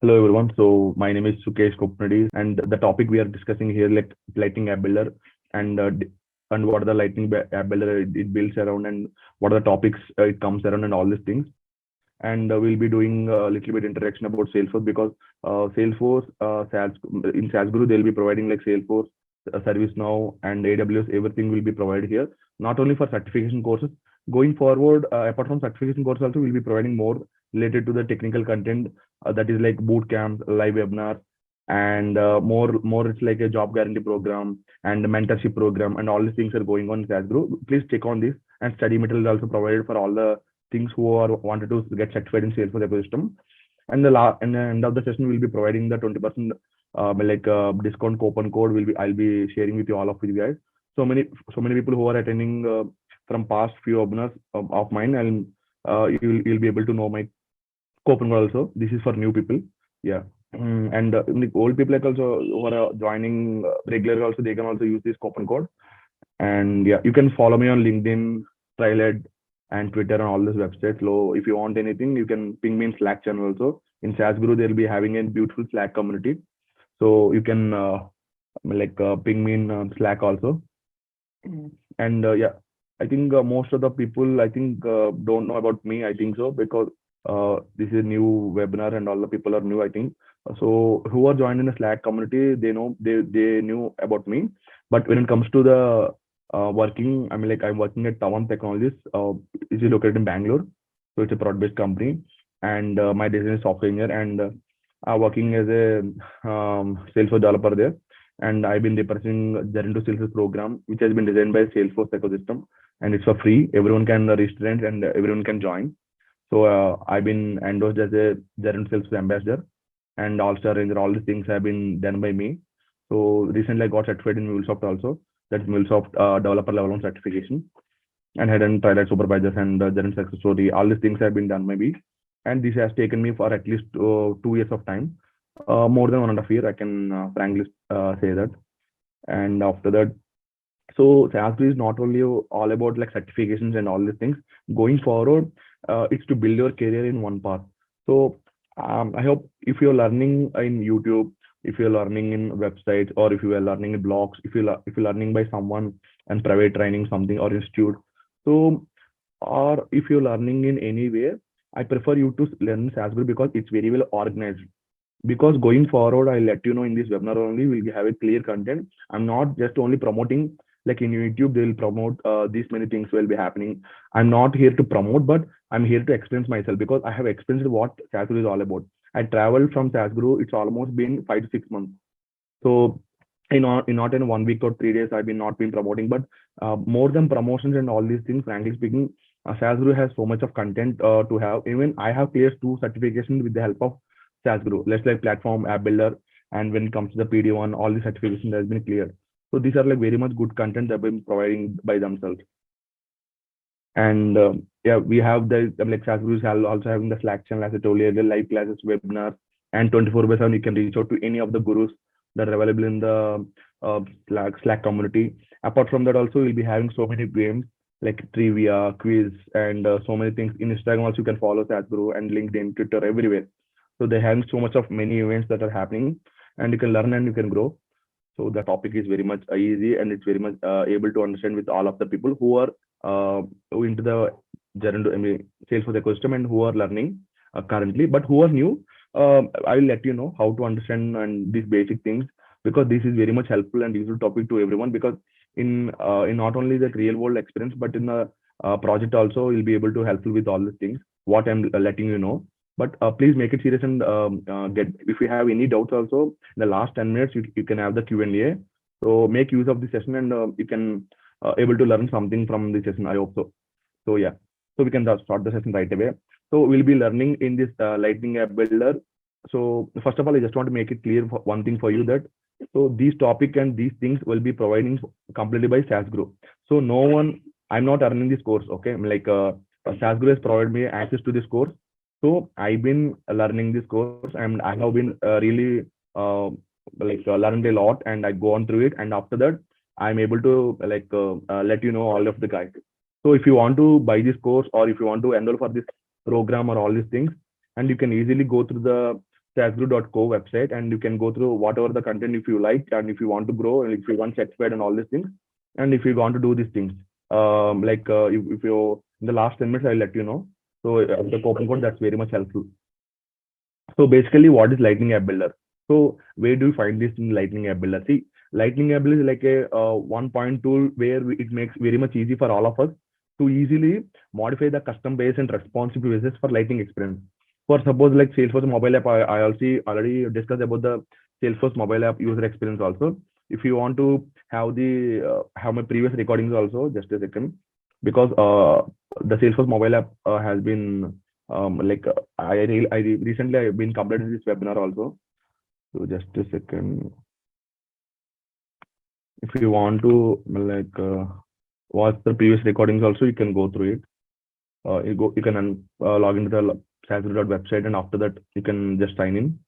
Hello everyone. So my name is Sukesh Koppineedi, and the topic we are discussing here, like Lightning App Builder, and and what are the App Builder it builds around, and what are the topics it comes around, and all these things. And we'll be doing a little bit introduction about Salesforce because Salesforce, in saasguru they'll be providing like Salesforce, ServiceNow, and AWS. Everything will be provided here, not only for certification courses. Going forward, apart from certification courses, also we'll be providing more related to the technical content that is like boot camps, live webinars, and more it's like a job guarantee program and a mentorship program, and all these things are going on in saasguru. Please check on this, and study material is also provided for all the things who are wanted to get certified in Salesforce ecosystem. And the end of the session, we'll be providing the 20% discount coupon code. I'll be sharing with you all of you guys. So many people who are attending from past few webinars of mine, and you'll be able to know my coupon code also. This is for new people. Yeah. And the old people like also who are joining regularly also, they can also use this coupon code. And yeah, you can follow me on LinkedIn, Trailhead, and Twitter and all these websites. So if you want anything, you can ping me in Slack channel also. In saasguru, they'll be having a beautiful Slack community. So you can ping me in Slack also. And yeah, I think most of the people don't know about me. I think so because this is a new webinar and all the people are new. I think so. Who are joined in the Slack community, they know they knew about me. But when it comes to the working, I'm working at Tawan Technologies. It is located in Bangalore, so it's a product-based company. And my design is software engineer, and working as a Salesforce developer there. And I've been representing the into Salesforce program, which has been designed by Salesforce Ecosystem, and it's for free. Everyone can register and everyone can join. So I've been endorsed as a Zerent Salesforce ambassador and all-star ranger. All these things have been done by me. So recently I got certified in MuleSoft also. That's MuleSoft developer level 1 certification, and had done trial at Superbadges and Zerent Success Story. All these things have been done by me, and this has taken me for at least 2 years of time, more than 1.5 years. I can frankly say that. And after that, so saasguru is not only all about like certifications and all these things. Going forward, it's to build your career in one path. So I hope if you're learning in YouTube, if you're learning in websites, or if you are learning in blogs, if you're learning by someone and private training something or institute, so or if you're learning in any way, I prefer you to learn saasguru because it's very well organized. Because going forward, I'll let you know in this webinar only, we'll have a clear content. I'm not just only promoting, like in YouTube, they'll promote these many things will be happening. I'm not here to promote, but I'm here to explain myself because I have experienced what saasguru is all about. I traveled from saasguru, it's almost been 5 to 6 months. So not in 1 week or 3 days, I've been not been promoting, but more than promotions and all these things, frankly speaking, saasguru has so much of content to have. Even I have cleared 2 certifications with the help of saasguru. Let's like platform app builder, and when it comes to the PD1, all the certifications has been cleared. So these are like very much good content they've been providing by themselves. And yeah, we have the like saasguru is also having the Slack channel, as I told you, the live classes, webinars, and 24/7 you can reach out to any of the gurus that are available in the Slack community. Apart from that, also we'll be having so many games like trivia, quiz, and so many things. In Instagram also you can follow saasguru, and LinkedIn, Twitter, everywhere. So they have so much of many events that are happening, and you can learn and you can grow. So the topic is very much easy, and it's very much able to understand with all of the people who are into the Salesforce ecosystem and who are learning currently, but who are new. I will let you know how to understand and these basic things, because this is very much helpful and useful topic to everyone. Because in not only the real world experience, but in the project also, you'll be able to helpful with all these things. What I'm letting you know. But please make it serious and get. If you have any doubts also, in the last 10 minutes, you can have the Q&A. So make use of the session, and you can able to learn something from the session. I hope so. So yeah, so we can start the session right away. So we'll be learning in this Lightning App Builder. So first of all, I just want to make it clear for one thing for you, that so these topic and these things will be providing completely by saasguru. So no one, I'm not earning this course. Okay, saasguru has provided me access to this course. So I've been learning this course, and I have been really learned a lot, and I go on through it. And after that, I'm able to let you know all of the guys. So if you want to buy this course, or if you want to enroll for this program or all these things, and you can easily go through the saasguru.co website, and you can go through whatever the content if you like, and if you want to grow, and if you want certified and all these things, and if you want to do these things. If you in the last 10 minutes, I'll let you know. So the coupon code, that's very much helpful. So basically, what is Lightning App Builder? So where do you find this in Lightning App Builder? See, Lightning App Builder is like a one-point tool where it makes very much easy for all of us to easily modify the custom based and responsive uses for Lightning experience. For suppose like Salesforce mobile app, I also already discussed about the Salesforce mobile app user experience also. If you want to have the have my previous recordings also, just a second, because the Salesforce mobile app has been I recently I've been completed this webinar also. So just a second. If you want to watch the previous recordings also, you can go through it. You can log into the saasguru website, and after that you can just sign in.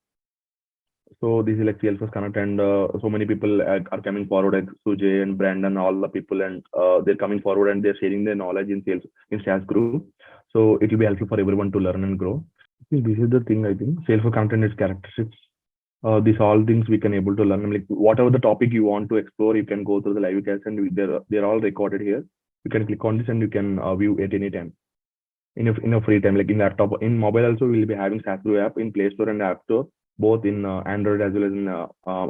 So this is like Salesforce Connect, and so many people are coming forward, like Sujay and Brandon, all the people, and they're coming forward and they're sharing their knowledge in SaaSguru. So it will be helpful for everyone to learn and grow. This is the thing, I think. Salesforce content is characteristics. These all things we can able to learn. Like whatever the topic you want to explore, you can go through the live cast, and they're all recorded here. You can click on this and you can view at any time in a free time. Like in laptop, in mobile also, we'll be having saasguru app in Play Store and App Store, both in Android as well as in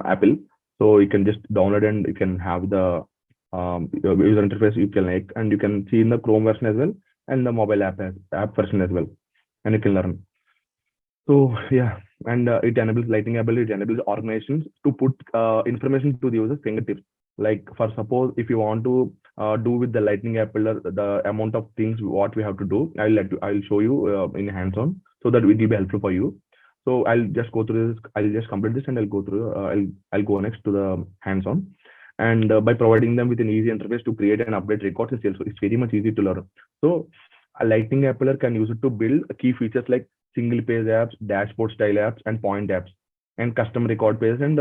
Apple. So you can just download and you can have the user interface you can like, and you can see in the Chrome version as well and the mobile app version as well, and you can learn. So yeah, and it enables Lightning ability. It enables organizations to put information to the user's fingertips. Like for suppose if you want to do with the Lightning app builder, the amount of things what we have to do, I'll show you in hands-on, so that it will be helpful for you. So I'll just go through this. I'll just complete this and I'll go through. I'll go next to the hands-on, and by providing them with an easy interface to create and update records in Salesforce, it's very much easy to learn. So a Lightning app builder can use it to build key features like single page apps, dashboard style apps, and point apps, and custom record page and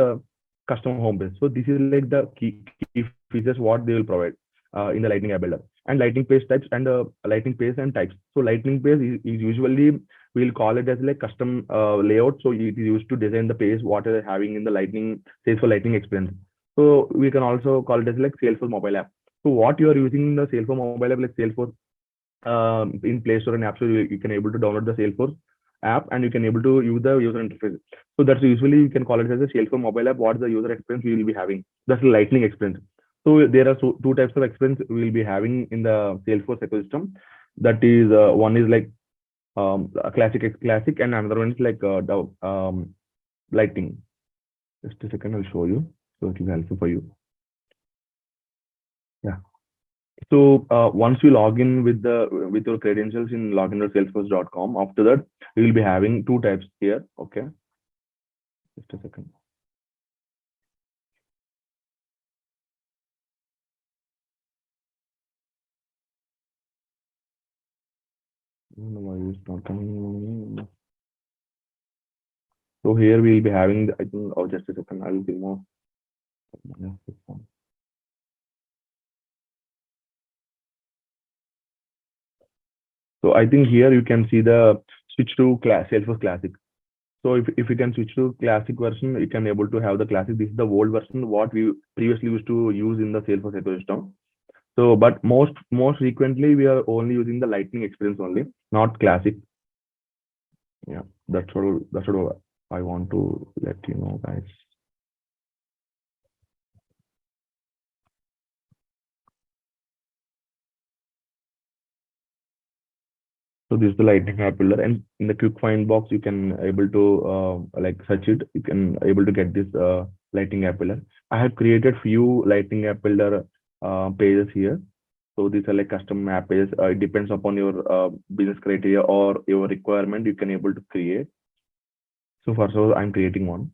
custom home page. So this is like the key features what they will provide in the Lightning app builder. And Lightning page types and Lightning page and types. So Lightning page is usually we'll call it as like custom layout. So it is used to design the page what are having in the Lightning Salesforce Lightning experience. So we can also call it as like Salesforce mobile app. So what you are using in the Salesforce mobile app, like Salesforce in Play Store and App Store, you can able to download the Salesforce app and you can able to use the user interface. So that's usually you can call it as a Salesforce mobile app. What is the user experience we will be having? That's the Lightning experience. So there are two types of experience we will be having in the Salesforce ecosystem. That is one is like a classic, and another one is like the Lightning. Just a second, I'll show you. So it will be helpful for you. Yeah. So once you log in with your credentials in login.salesforce.com, after that we will be having two types here. Okay, just a second. No, why is not coming? So here we will be having, I think, oh, just a second, I will remove. So I think here you can see the switch to Salesforce Classic. So if you can switch to Classic version, you can able to have the Classic. This is the old version what we previously used to use in the Salesforce ecosystem. So, but most frequently we are only using the Lightning experience only, not Classic. Yeah, that's what I want to let you know, guys. So this is the Lightning app builder, and in the quick find box you can able to like search it. You can able to get this Lightning app builder. I have created few Lightning app builder pages here. So these are like custom app pages. It depends upon your business criteria or your requirement. You can able to create. So first of all, I'm creating one.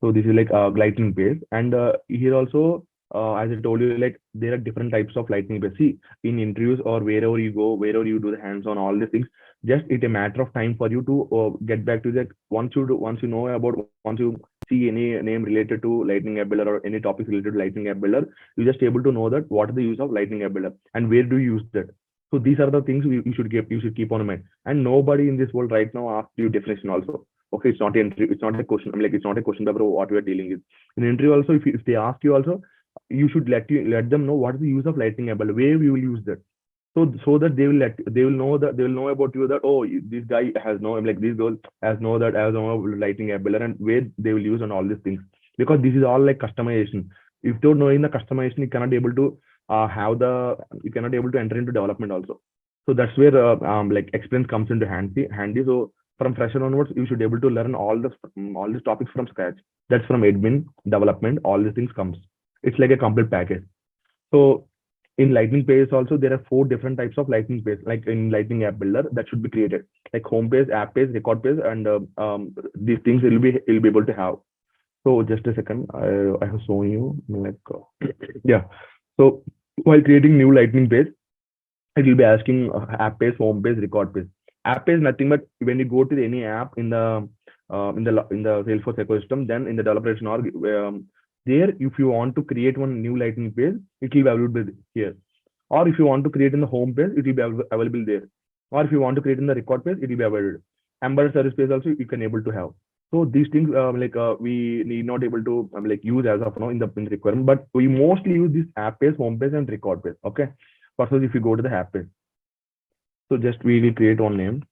So this is like a Lightning page, and here also, as I told you, like there are different types of Lightning page. See, in interviews or wherever you go, wherever you do the hands-on, all these things, just it's a matter of time for you to get back to that. Once you know about, once you see any name related to Lightning app builder or any topics related to Lightning app builder, you just able to know that what is the use of Lightning app builder and where do you use that. So these are the things you should keep on mind. And nobody in this world right now asks you definition also. Okay, it's not an entry, it's not a question. I mean, like it's not a question paper what we are dealing with. In interview also, if they ask you also, you should let them know what is the use of lightning able, where we will use that. So that they will know that they will know about you that, oh, this guy has no, like this girl has no lightning able, and where they will use on all these things, because this is all like customization. If you're knowing the customization, you cannot able to enter into development also. So that's where like experience comes into handy. So from fresher onwards, you should be able to learn all these topics from scratch. That's from admin, development, all these things comes. It's like a complete package. So in Lightning Page also, there are 4 different types of Lightning Page. Like in Lightning App Builder, that should be created, like home page, app page, record page, and these things will be able to have. So just a second, I have shown you like yeah. So while creating new Lightning page, it will be asking app page, home page, record page. App page nothing but when you go to any app in the Salesforce ecosystem, then in the developer org, there if you want to create one new Lightning page, it will be available here. Or if you want to create in the home page, it will be available there. Or if you want to create in the record page, it will be available. Embedded service page also you can able to have. So these things we need not able to like use as of now in the requirement, but we mostly use this app page, home page, and record page. Okay. First, if you go to the app page, so just we will create one name.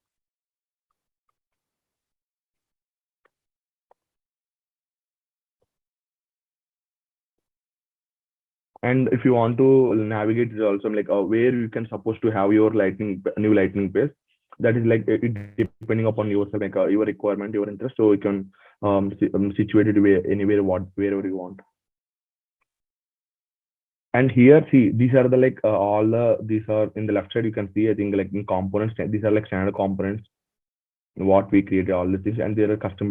And if you want to navigate it also, like where you can supposed to have your new lightning page, that is like it depending upon yourself, like your requirement, your interest. So you can situate it anywhere, wherever you want. And here, see, these are the like these are in the left side. You can see, I think, like in components. These are like standard components what we created, all these things, and there are custom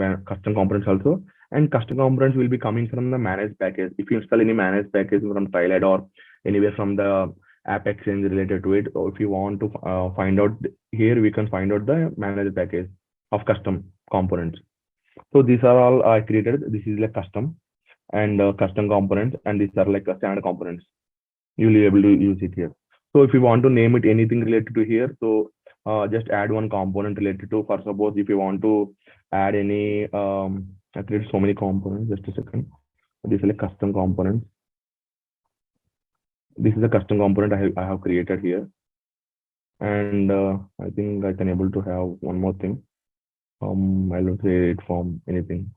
components also. And custom components will be coming from the managed package. If you install any managed package from Trilad or anywhere from the app exchange related to it, or if you want to find out here, we can find out the managed package of custom components. So these are all I created. This is like custom and custom components, and these are like standard components. You'll be able to use it here. So if you want to name it anything related to here, so just add one component related to, for suppose if you want to add any, I create so many components, just a second. This is like custom components. This is a custom component I have created here. And I think I can able to have one more thing. I don't say it from anything.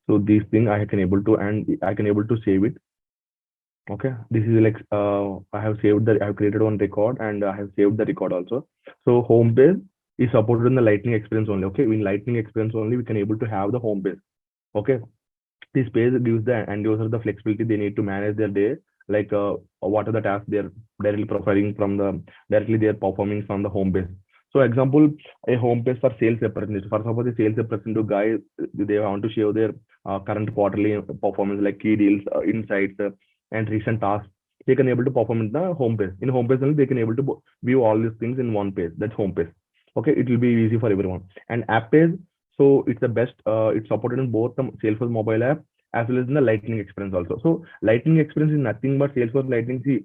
So this thing I can able to, and I can able to save it. Okay, this is like I have created one record, and I have saved the record also. So home page is supported in the Lightning experience only. Okay, in Lightning experience only we can able to have the home page. Okay, this page gives the end user the flexibility they need to manage their day, like what are the tasks they're directly profiling from directly they're performing from the home page. So example, a home page for sales representative. For suppose a sales representative guy, they want to show their current quarterly performance, like key deals, insights, and recent tasks. They can able to perform in the home page. In home page only they can able to view all these things in one page. That's home page. Okay, it will be easy for everyone. And app page, so it's the best. It's supported in both the Salesforce mobile app as well as in the Lightning experience also. So Lightning experience is nothing but Salesforce Lightning. See,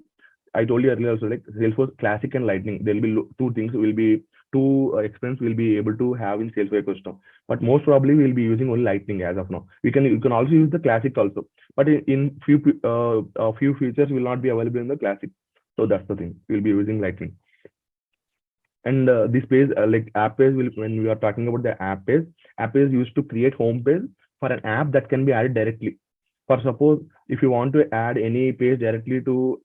I told you earlier also, like Salesforce Classic and Lightning, there will be two experience we'll be able to have in Salesforce ecosystem. But most probably we'll be using only Lightning as of now. You can also use the Classic also, but in few features will not be available in the Classic. So that's the thing. We'll be using Lightning. And this page, like app page, when we are talking about the app page is used to create home page for an app that can be added directly. For suppose if you want to add any page directly to,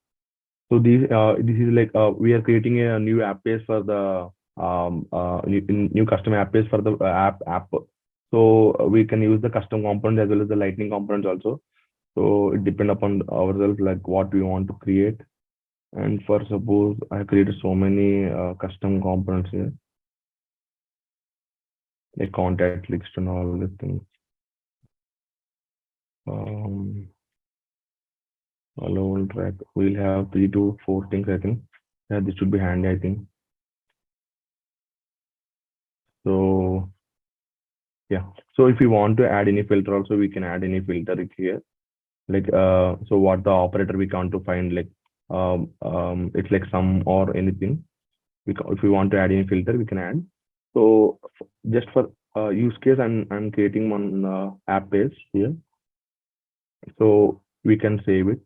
so this is like we are creating a new app page for the new custom app page for the app. So we can use the custom component as well as the Lightning components also. So it depends upon ourselves, like what we want to create. And for suppose I created so many custom components here, like contact list and all these things. Alone track, we'll have 3 to 4 things, I think. Yeah, this should be handy, I think. So yeah, so if you want to add any filter also, we can add any filter here. Like so what the operator we want to find, like it's like sum or anything. if we want to add any filter, we can add. So just for use case, I'm creating one app page here, so we can save it.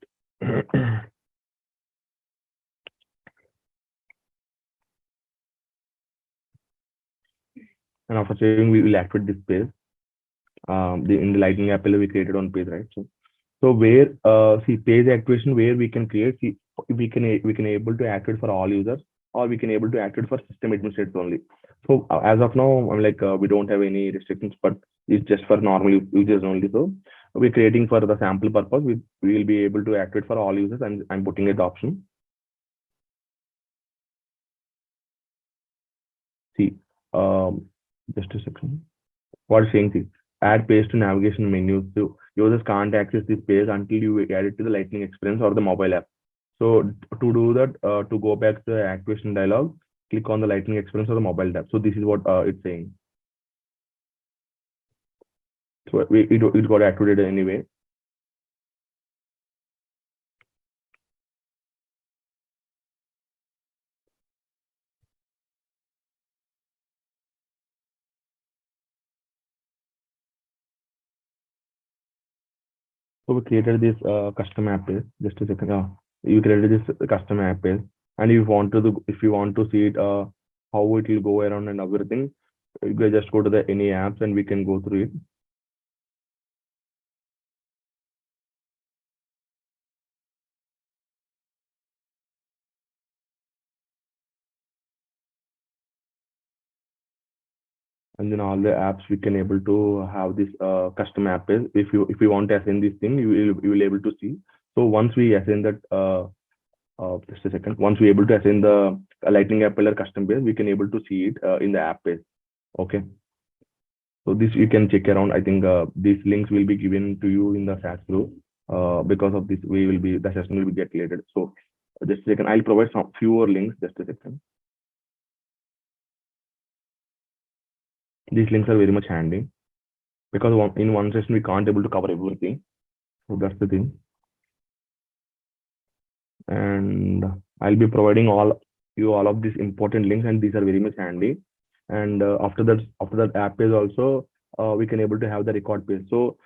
And after saving, we will activate this page. In the Lightning app we created on page, right? So where see page activation, where we can create, see, we can able to activate for all users, or we can able to activate for system administrators only. So as of now, I'm like we don't have any restrictions, but it's just for normal users only. So we're creating for the sample purpose. We will be able to activate for all users, and I'm putting it option. See, just a second. What it's saying is add page to navigation menus. So users can't access this page until you add it to the Lightning experience or the mobile app. So to do that, to go back to the activation dialog, click on the Lightning experience or the mobile app. So this is what it's saying. So it got activated anyway. So we created this custom app page. Just a second. You created this custom app page, and if you want to see it, how it will go around and everything, you can just go to the any apps and we can go through it. And then all the apps we can able to have this custom app page. If you want to assign this thing, you will able to see. So once we assign that, just a second. Once we able to assign the Lightning app builder custom page, we can able to see it in the app page. Okay. So this you can check around. I think these links will be given to you in the saasguru. Because of this, the session will be get created. So just a second. I'll provide some fewer links. Just a second. These links are very much handy because in one session we can't able to cover everything. So that's the thing. And I'll be providing all of these important links, and these are very much handy. And after that app page also, we can able to have the record page. So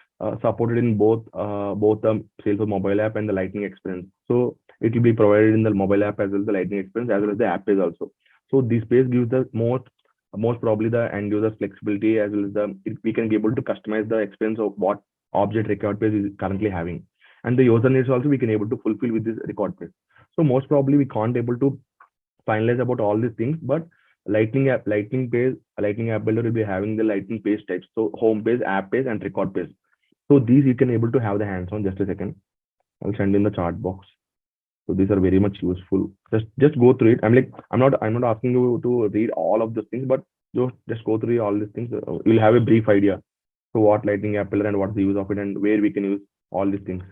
supported in both the Salesforce mobile app and the Lightning experience. So it will be provided in the mobile app as well as the Lightning experience as well as the app page also. So this page gives the most probably the end user flexibility, as well as we can be able to customize the experience of what object record page is currently having, and the user needs also we can able to fulfill with this record page. So most probably we can't able to finalize about all these things, but Lightning app builder will be having the Lightning page types. So home page, app page, and record page. So these you can able to have the hands on. Just a second. I'll send in the chat box. So these are very much useful. Just go through it. I'm not asking you to read all of these things, but just go through all these things. You'll have a brief idea. So what Lightning app builder and what's the use of it and where we can use all these things.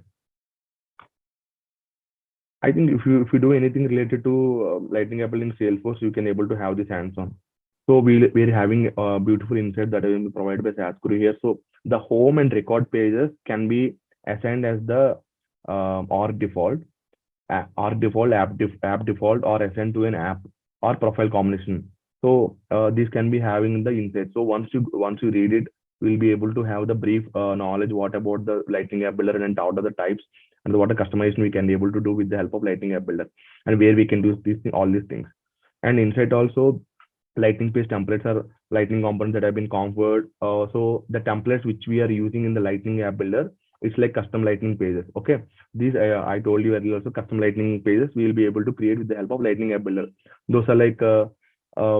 I think if you do anything related to Lightning app builder in Salesforce, you can able to have this hands on. So we're having a beautiful insight that will be provided by saasguru here. So the home and record pages can be assigned as the org default, app default, or assigned to an app or profile combination. So this can be having the insight. So once you read it, we'll be able to have the brief knowledge what about the Lightning app builder and what are the types and what a customization we can be able to do with the help of Lightning app builder, and where we can do all these things. And insight also, Lightning page templates are Lightning components that have been configured. So the templates which we are using in the Lightning app builder, it's like custom Lightning pages. Okay, these I told you earlier also, custom Lightning pages we will be able to create with the help of Lightning app builder. Those are like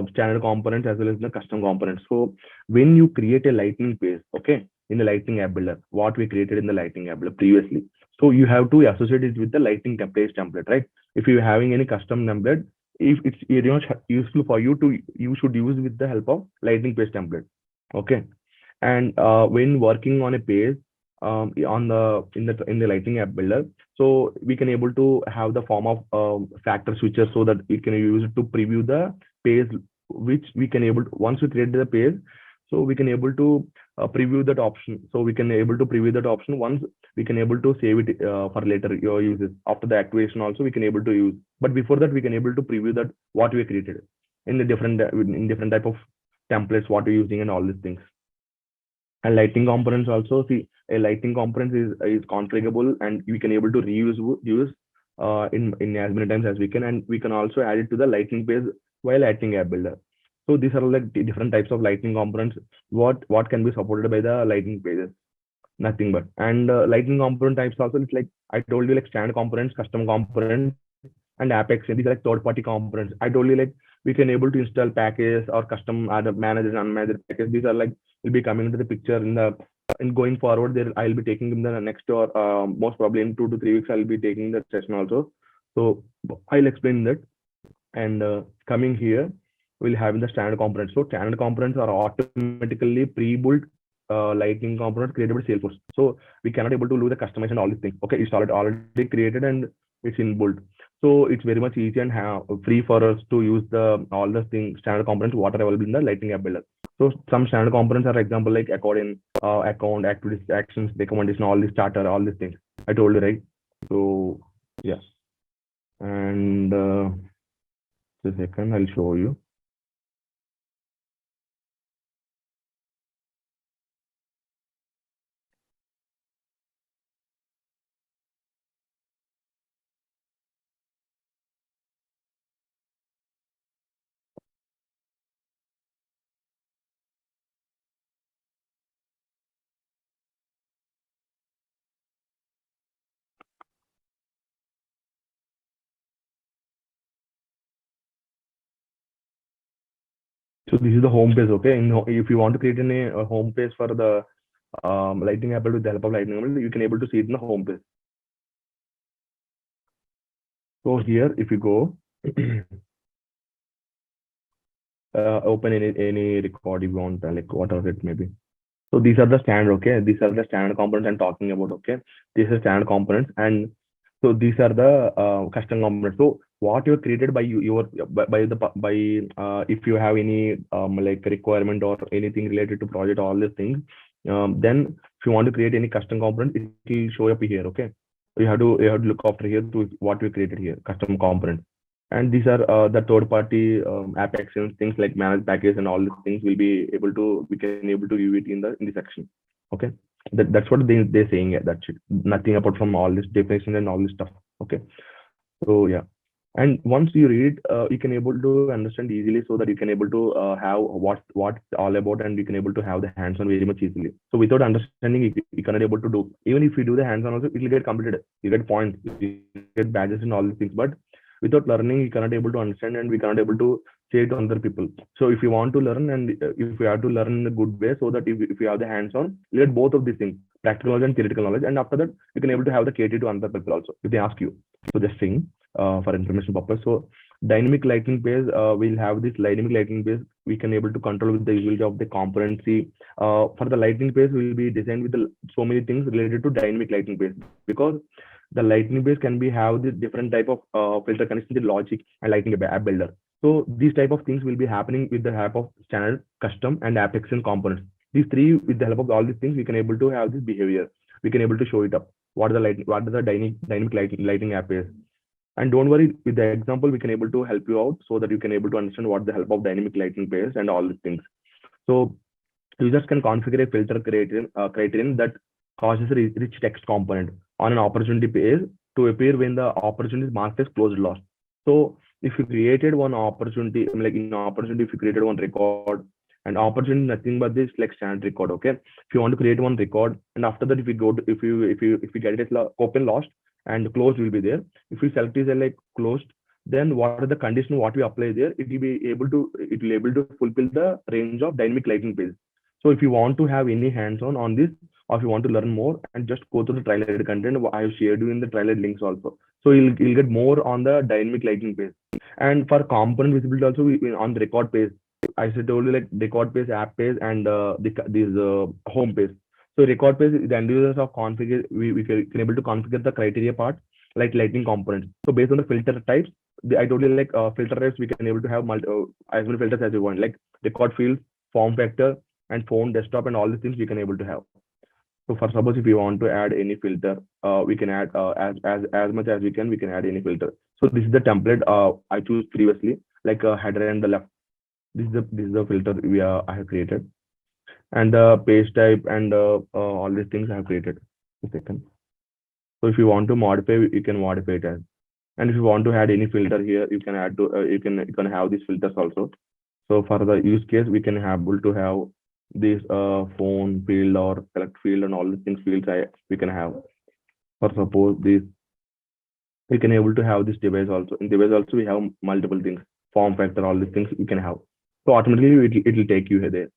standard components as well as the custom components. So when you create a Lightning page, okay, in the Lightning app builder, what we created in the Lightning app builder previously, so you have to associate it with the Lightning page template, right? If you're having any custom template, if it's useful for you should use with the help of Lightning page template. Okay. And when working on a page in the Lightning app builder, so we can able to have the form of factor switcher, so that we can use it to preview the page, which we can able to, once we create the page, so we can able to preview that option. So we can able to preview that option once we can able to save it for later your uses. After the activation also we can able to use, but before that we can able to preview that what we created. in the different type of templates what you're using and all these things. And lighting components also, see, a lighting component is configurable and we can able to use in as many times as we can, and we can also add it to the lighting page while adding app builder. So these are like the different types of lighting components. What can be supported by the lighting pages? Nothing but. And lighting component types also, it's like I told you, like standard components, custom components, and apex. These are like third-party components. I told you like we can able to install packages or custom add managed and unmanaged packages. These are like will be coming into the picture in going forward. There I'll be taking in the next or most probably in 2 to 3 weeks I'll be taking that session also. So I'll explain that. And coming here, we'll have in the standard components. So standard components are automatically pre-built lighting components created by Salesforce. So we cannot able to do the customization all these things. Okay, it's already created and it's in built. So it's very much easy and free for us to use the all the things standard components what are available in the lighting app builder. So some standard components are example like accordion, account, activities, actions, recommendation, all this starter, all these things. I told you, right? So yes. And just a second, I'll show you. So this is the home page, okay? If you want to create a home page for the lighting app with the help of lighting app, you can able to see it in the home page. So here, if you go, open any record you want, like whatever it may be. So these are the standard, okay? These are the standard components I'm talking about, okay? These are standard components, and so these are the custom components. So what you created by if you have any like requirement or anything related to project, all these things, then if you want to create any custom component, it will show up here, okay? You have to look after here to what we created here, custom component. And these are the third party app actions, things like manage package and all these things will be able to, we can able to view it in the section. Okay. That's what they're saying. Yeah, that's it. Nothing apart from all this definition and all this stuff. Okay. So yeah. And once you read, you can able to understand easily, so that you can able to have what's all about, and you can able to have the hands-on very much easily. So without understanding, you cannot able to do. Even if you do the hands-on also, it will get completed. You get points, you get badges and all these things. But without learning, you cannot able to understand, and we cannot able to say it to other people. So if you want to learn, and if you have to learn in a good way, so that if you have the hands-on, you get both of these things, practical knowledge and theoretical knowledge. And after that, you can able to have the KT to other people also if they ask you. So just saying. For information purpose. So dynamic lighting page, we'll have this dynamic lighting page. We can able to control with the usage of the componency. For the lighting page, will be designed with so many things related to dynamic lighting page, because the lighting page can be have this different type of filter connection, logic, and lighting app builder. So these type of things will be happening with the help of standard, custom, and app action components. These three, with the help of all these things, we can able to have this behavior. We can able to show it up. What are the dynamic lighting app is. And don't worry, with the example, we can able to help you out, so that you can able to understand what the help of dynamic lighting page and all these things. So users can configure a filter criterion that causes a rich text component on an opportunity page to appear when the opportunity is marked as closed lost. So if you created one opportunity, like in opportunity, if you created one record, and opportunity nothing but this like standard record, okay? If you want to create one record, and after that, if you go to, if you get it as open lost, and closed will be there. If we select is like closed, then what are the conditions what we apply there? It will able to fulfill the range of dynamic lighting page. So if you want to have any hands-on on this, or if you want to learn more, and just go to the trailer content, I have shared you in the trailer links also. So you'll get more on the dynamic lighting page. And for component visibility also, on the record page, I said told you like record page, app page, and this home page. So record page, the end users of configure, we can able to configure the criteria part, like lighting components. So based on the filter types, I told you like filter types, we can able to have as many filters as we want, like record fields, form factor, and phone, desktop, and all these things we can able to have. So for suppose if you want to add any filter, we can add as much as we can add any filter. So this is the template I choose previously, like a header and the left This is the filter I have created, and the page type and all these things I have created. A second. So if you want to modify, you can modify it as. And if you want to add any filter here, you can add to you can have these filters also. So for the use case, we can have able to have this phone field or select field and all these things fields we can have. For suppose this, we can able to have this device also. In device also, we have multiple things, form factor, all these things we can have. So automatically it will take you there.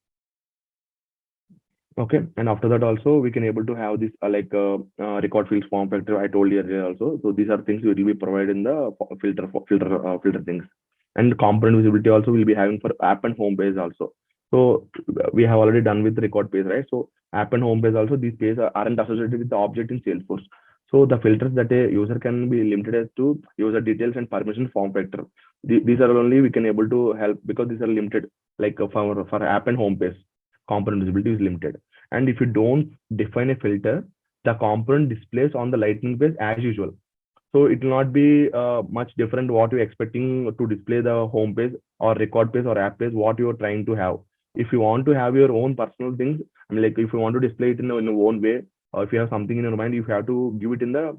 Okay, and after that also we can able to have this record fields form factor I told you earlier also. So these are things which will be provided in the filter things. And component visibility also will be having for app and home page also. So we have already done with the record page, right? So app and home page also, these pages aren't associated with the object in Salesforce. So the filters that a user can be limited as to user details and permission form factor. These are only we can able to help because these are limited, like for app and home page component visibility is limited. And if you don't define a filter, the component displays on the lightning page as usual. So it will not be much different what you're expecting to display the home page or record page or app page, what you're trying to have. If you want to have your own personal things, I mean, like if you want to display it in your own way, or if you have something in your mind, you have to give it in the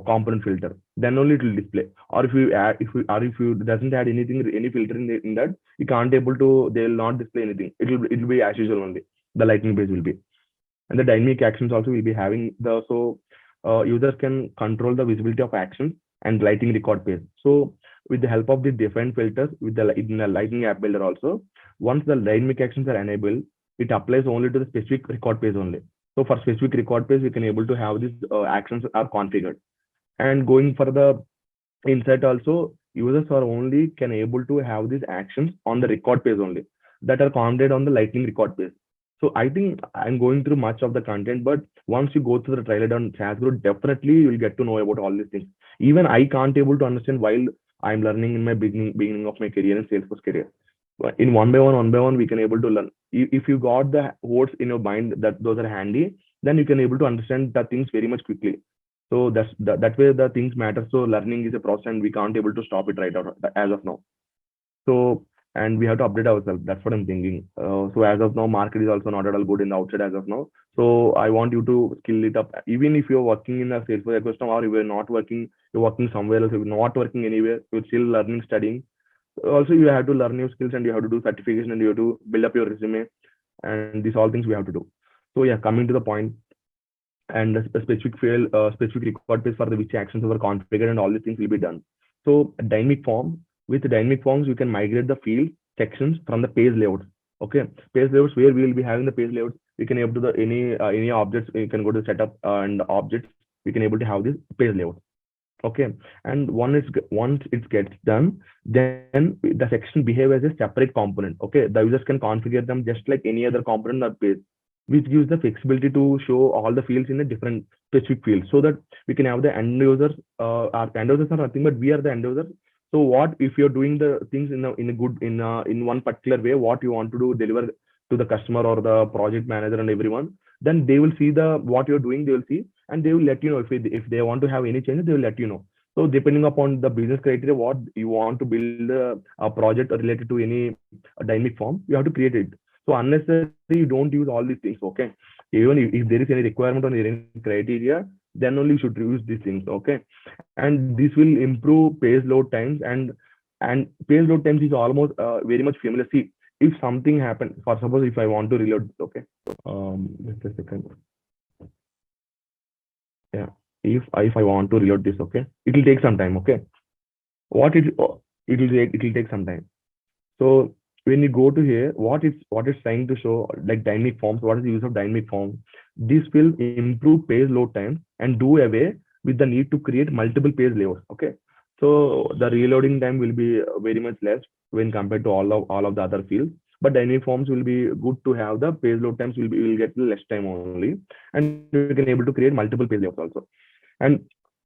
component filter. Then only it will display. Or if you doesn't add anything, any filter in that, you can't able to. They will not display anything. It will be as usual only. The lightning page will be, and the dynamic actions also will be having the users can control the visibility of actions and lighting record page. So with the help of the defined filters with the in the lightning app builder also, once the dynamic actions are enabled, it applies only to the specific record page only. So for specific record page, we can able to have these actions are configured. And going for the insight also, users are only can able to have these actions on the record page only that are commented on the lightning record page. So I think I'm going through much of the content, but once you go through the trailer on saasguru, definitely you will get to know about all these things. Even I can't able to understand while I'm learning in my beginning of my career in Salesforce career. But in one by one, we can able to learn. If you got the words in your mind that those are handy, then you can able to understand the things very much quickly. So that way the things matter. So learning is a process, and we can't able to stop it right out as of now. So, and we have to update ourselves. That's what I'm thinking. So as of now, market is also not at all good in the outside as of now. So I want you to skill it up. Even if you're working in a Salesforce ecosystem, or you're not working, you're working somewhere else, you're not working anywhere, you're still learning, studying. Also, you have to learn new skills, and you have to do certification, and you have to build up your resume, and these all things we have to do. So yeah, coming to the point, and a specific field, specific record page for the which actions were configured, and all these things will be done. So dynamic form, with dynamic forms, you can migrate the field sections from the page layouts. Okay, page layouts where we will be having the page layouts. We can able to the any objects. You can go to setup and objects. We can able to have this page layout. Okay, and once it gets done, then the section behave as a separate component. Okay, the users can configure them just like any other component or page, which gives the flexibility to show all the fields in a different specific field, so that we can have the end users. Our end users are nothing but we are the end users. So what if you're doing the things in a good in one particular way, what you want to do deliver to the customer or the project manager and everyone, then they will see the what you're doing, they will see, and they will let you know if they want to have any changes, they will let you know. So depending upon the business criteria, what you want to build a project related to any dynamic form, you have to create it. So unnecessarily, you don't use all these things. Okay, even if there is any requirement or any criteria, then only you should use these things. Okay, and this will improve page load times, and page load times is almost very much familiar. See, if something happens, for suppose if I want to reload, okay, just a second. Yeah, if I want to reload this, okay, it will take some time. Okay, what it will take some time. So when you go to here, what it's trying to show, like dynamic forms, what is the use of dynamic forms? This will improve page load time and do away with the need to create multiple page layouts. Okay, so the reloading time will be very much less when compared to all of the other fields. But dynamic forms will be good to have. The page load times will get less time only, and we can able to create multiple page layouts also. And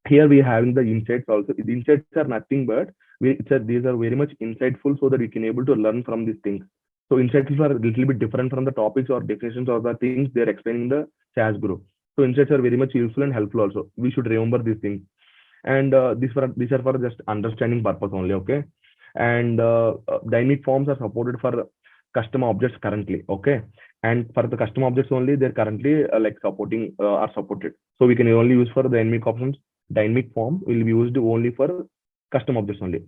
here we are having the insights also. The insights are nothing but these are very much insightful, so that we can able to learn from these things. So insights are a little bit different from the topics or definitions or the things they're explaining in the saasguru. So insights are very much useful and helpful also. We should remember these things. And these are for just understanding purpose only. Okay, and dynamic forms are supported for custom objects currently. Okay, and for the custom objects only, they're currently like supporting are supported. So we can only use for the dynamic options. Dynamic form will be used only for custom objects only.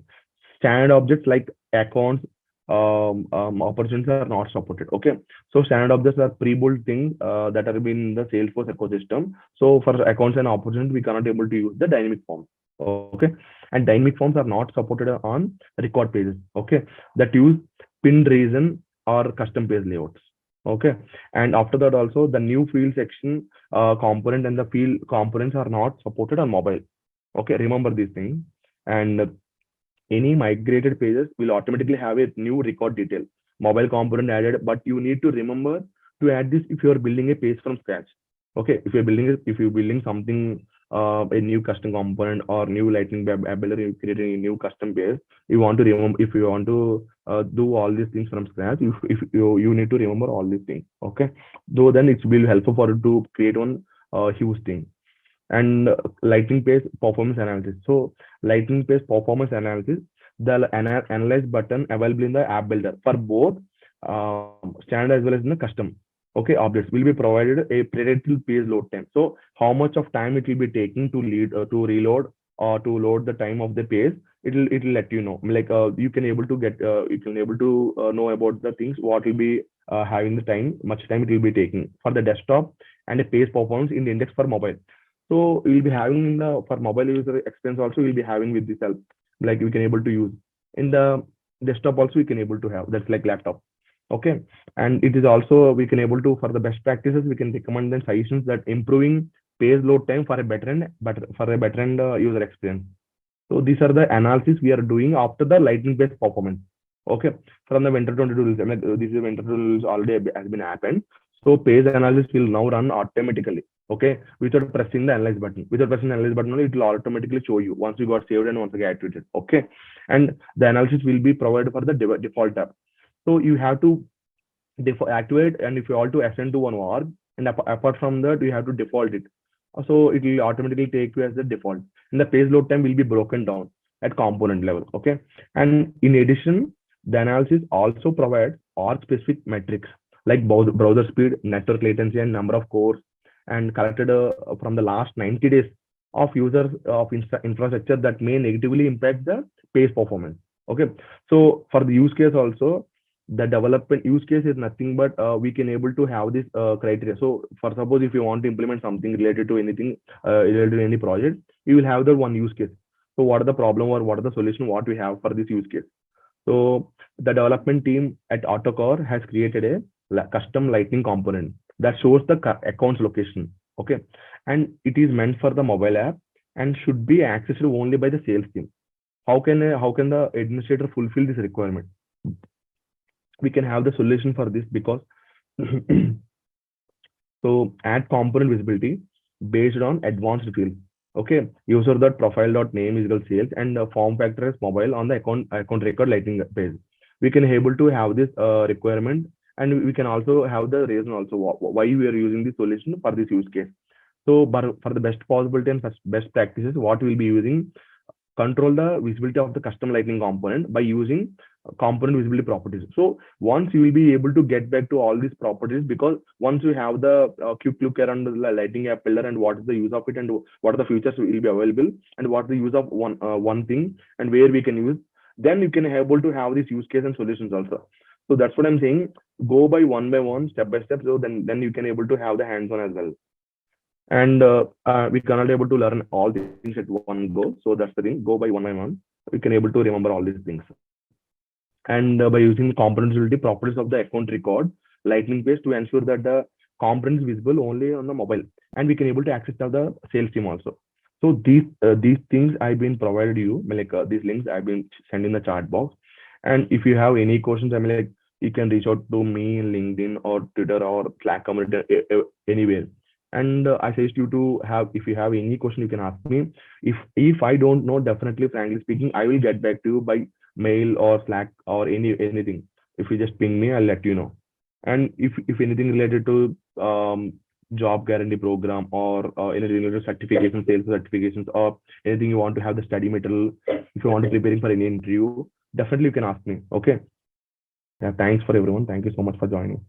Standard objects like accounts, opportunities are not supported. Okay, so standard objects are pre-built things that are in the Salesforce ecosystem. So for accounts and opportunities, we cannot able to use the dynamic form. Okay, and dynamic forms are not supported on record pages. Okay, that use pinned reason or custom page layouts. Okay, and after that also the new field section component and the field components are not supported on mobile. Okay, remember these things. And any migrated pages will automatically have a new record detail mobile component added, but you need to remember to add this if you are building a page from scratch. Okay, if you're building something, a new custom component or new lightning builder, you're creating a new custom page, you want to remember, if you want to do all these things from scratch, if you need to remember all these things. Okay, though then it will be helpful for you to create one huge thing. And lightning page performance analysis. So lightning page performance analysis, the analyze button available in the app builder for both standard as well as in the custom. Okay, objects will be provided a predictable page load time. So how much of time it will be taking to lead to reload or to load the time of the page, it'll let you know. Like you can able to get you can able to know about the things what will be having the time, much time it will be taking for the desktop, and a page performance in the index for mobile. So we'll be having in the for mobile user experience also we'll be having with this help. Like we can able to use in the desktop also we can able to have that's like laptop. Okay, and it is also we can able to for the best practices we can recommend them suggestions that improving page load time for a better and user experience. So these are the analysis we are doing after the lightning based performance. Okay, from the winter 22 rules, I mean, this is winter rules already has been happened. So page analysis will now run automatically. Okay, without pressing the analyze button. Without pressing the analyze button, it will automatically show you once you got saved and once you get activated. Okay, and the analysis will be provided for the default tab. So you have to activate, and if you want to ascend to one org, and apart from that, you have to default it. So it will automatically take you as the default. And the page load time will be broken down at component level. Okay, and in addition, the analysis also provides org specific metrics like browser speed, network latency, and number of cores, and collected from the last 90 days of users of infrastructure that may negatively impact the page performance. Okay, so for the use case also, the development use case is nothing but we can able to have this criteria. So for suppose if you want to implement something related to anything related to any project, you will have the one use case. So what are the problem or what are the solution what we have for this use case? So the development team at AutoCore has created a custom lightning component that shows the account's location. Okay, and it is meant for the mobile app and should be accessed only by the sales team. How can the administrator fulfill this requirement? We can have the solution for this because so add component visibility based on advanced fields. Okay, user dot profile dot name is equal sales, and form factor is mobile on the account record lightning page. We can able to have this requirement, and we can also have the reason also why we are using this solution for this use case. So, but for the best possibility and best practices, what we'll be using, control the visibility of the custom lightning component by using component visibility properties. So once you will be able to get back to all these properties, because once you have the quick look around the lightning app builder and what is the use of it and what are the features will be available and what the use of one thing and where we can use, then you can able to have this use case and solutions also. So that's what I'm saying. Go by one, step by step. So then you can able to have the hands-on as well. And we cannot able to learn all things at one go. So that's the thing. Go by one. We can able to remember all these things. And by using the componentability properties of the account record lightning page to ensure that the component is visible only on the mobile, and we can able to access the sales team also. So these things I've been provided you, like these links I've been sending in the chat box. And if you have any questions, I mean, like you can reach out to me in LinkedIn or Twitter or Slack community anywhere. And I suggest you to have, if you have any question, you can ask me. If I don't know, definitely, frankly speaking, I will get back to you by mail or Slack or anything. If you just ping me, I'll let you know. And if anything related to job guarantee program or anything related to certification, sales certifications, or anything you want to have the study material, if you want to preparing for any interview, definitely you can ask me. Okay. Yeah. Thanks for everyone. Thank you so much for joining.